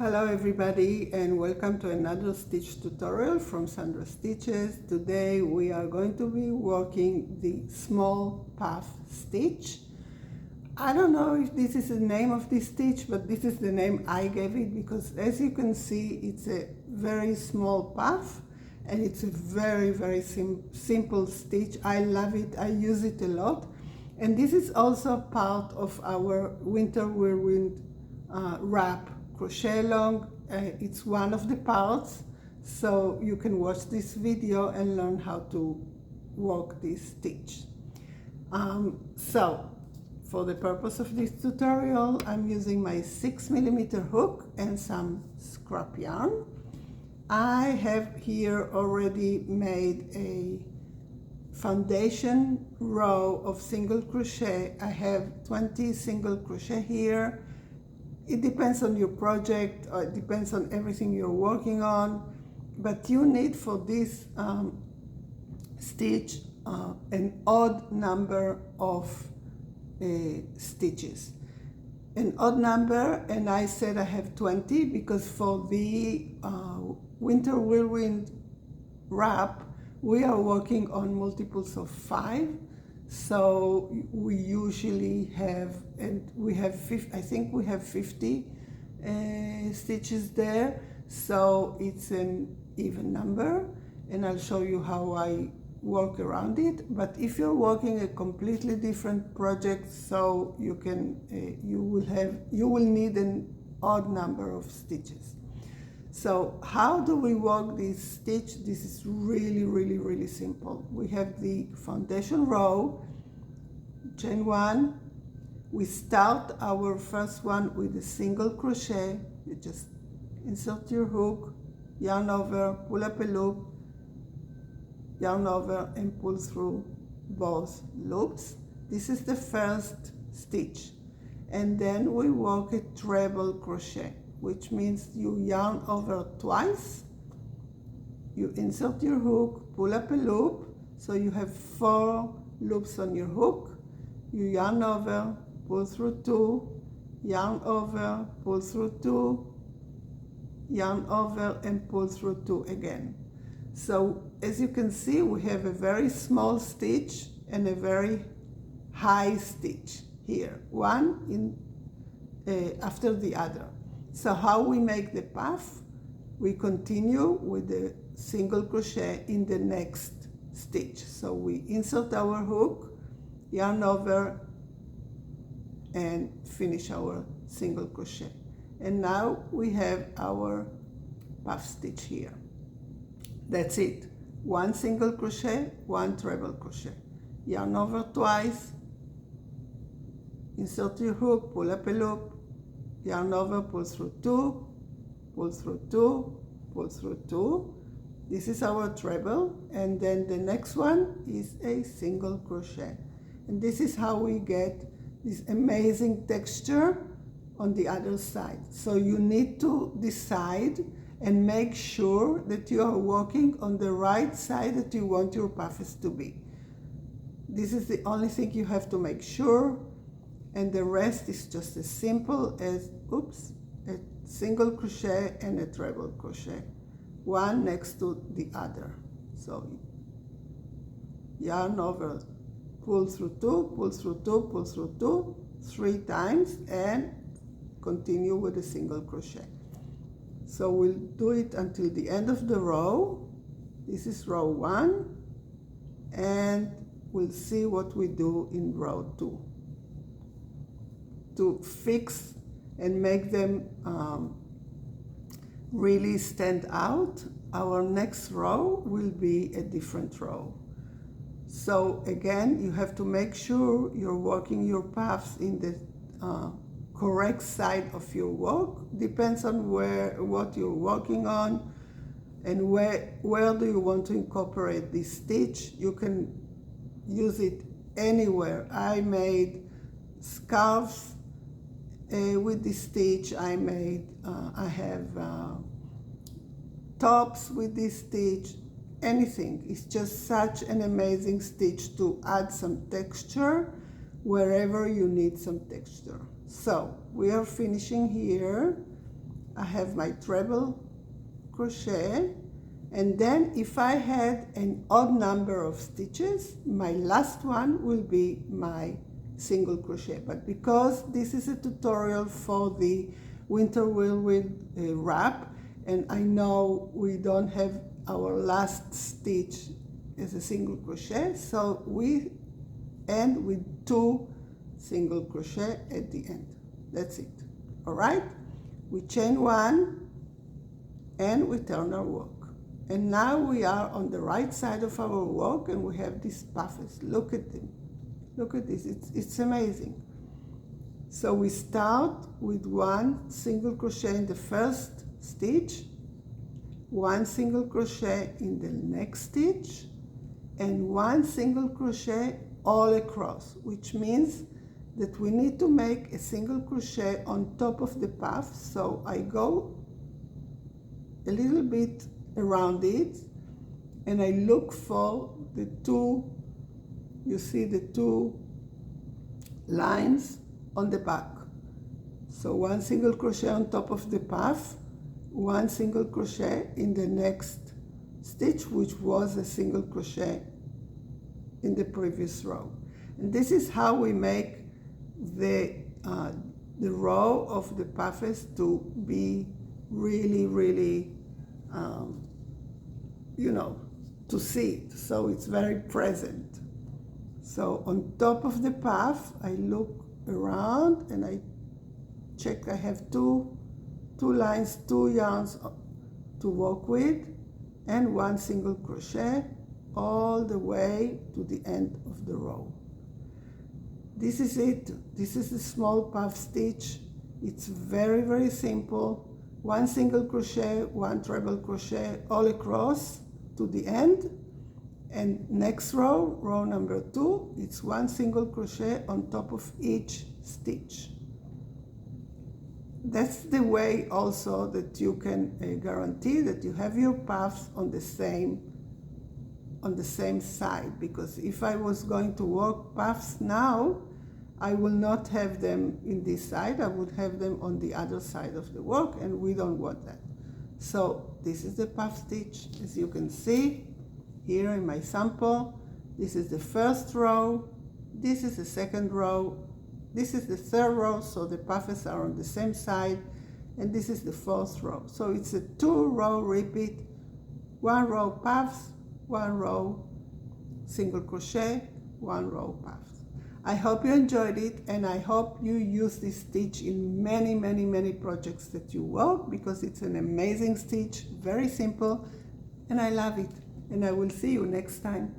Hello everybody and welcome to another stitch tutorial from SandraStitches. Today we are going to be working the small puff stitch. I don't know if this is the name of this stitch, but this is the name I gave it because as you can see it's a very small puff and it's a very simple stitch. I love it, I use it a lot, and this is also part of our winter whirlwind wrap crochet along. It's one of the parts, so you can watch this video and learn how to work this stitch. So for the purpose of this tutorial, I'm using my 6mm hook and some scrap yarn. I have here already made a foundation row of single crochet. I have 20 single crochet here. It depends on your project, or it depends on everything you're working on, but you need for this stitch an odd number of stitches. An odd number, and I said I have 20 because for the winter whirlwind wrap we are working on multiples of 5. So we usually have, and we have, I think we have 50 stitches there, so it's an even number, and I'll show you how I work around it. But if you're working a completely different project, so you can, you will need an odd number of stitches. So how do we work this stitch? This is really simple. We have the foundation row, chain 1. We start our first one with a single crochet. You just insert your hook, yarn over, pull up a loop, yarn over and pull through both loops. This is the first stitch. And then we work a treble crochet, which means you yarn over twice, you insert your hook, pull up a loop, so you have 4 loops on your hook, you yarn over, pull through 2, yarn over, pull through 2, yarn over and pull through 2 again. So as you can see, we have a very small stitch and a very high stitch here, one in after the other. So how we make the puff? We continue with the single crochet in the next stitch. So we insert our hook, yarn over and finish our single crochet. And now we have our puff stitch here. That's it. 1 single crochet, 1 treble crochet. Yarn over twice, insert your hook, pull up a loop, yarn over, pull through 2, pull through 2, pull through 2. This is our treble, and then the next one is a single crochet. And this is how we get this amazing texture on the other side. So you need to decide and make sure that you are working on the right side that you want your puffs to be. This is the only thing you have to make sure. And the rest is just as simple as, a single crochet and a treble crochet, one next to the other. So yarn over, pull through 2, pull through 2, pull through 2, 3 times, and continue with a single crochet. So we'll do it until the end of the row. This is row 1, and we'll see what we do in row 2. To fix and make them really stand out, our next row will be a different row. So again, you have to make sure you're working your puffs in the correct side of your work. Depends on what you're working on and where do you want to incorporate this stitch. You can use it anywhere. I made scarves with this stitch. I have tops with this stitch, anything. It's just such an amazing stitch to add some texture wherever you need some texture. So we are finishing here I have my treble crochet, and then if I had an odd number of stitches, my last one will be my single crochet. But because this is a tutorial for the winter whirlwind wrap, and I know we don't have our last stitch as a single crochet, so we end with 2 single crochet at the end. That's it. All right, we chain 1 and we turn our work. And now we are on the right side of our work, and we have these puffs. Look at them. Look at this. It's amazing. So we start with 1 single crochet in the first stitch, 1 single crochet in the next stitch, and 1 single crochet all across, which means that we need to make a single crochet on top of the puff. So I go a little bit around it, and I look for the 2, you see the 2 lines on the back. So 1 single crochet on top of the puff, 1 single crochet in the next stitch, which was a single crochet in the previous row. And this is how we make the row of the puffs to be really you know, to see it, so it's very present. So on top of the puff, I look around and I check I have two lines, 2 yarns to work with, and 1 single crochet all the way to the end of the row. This is it. This is the small puff stitch. It's very simple. 1 single crochet, 1 treble crochet all across to the end, and next row, row number 2, it's 1 single crochet on top of each stitch. That's the way also that you can guarantee that you have your puffs on the same side, because if I was going to work puffs now, I will not have them in this side, I would have them on the other side of the work, and we don't want that. So this is the puff stitch, as you can see here in my sample. This is the first row, this is the second row, this is the third row, so the puffs are on the same side, and this is the 4th row. So it's a 2-row repeat, 1 row puffs, 1 row single crochet, 1 row puffs. I hope you enjoyed it, and I hope you use this stitch in many projects that you work, because it's an amazing stitch, very simple, and I love it. And I will see you next time.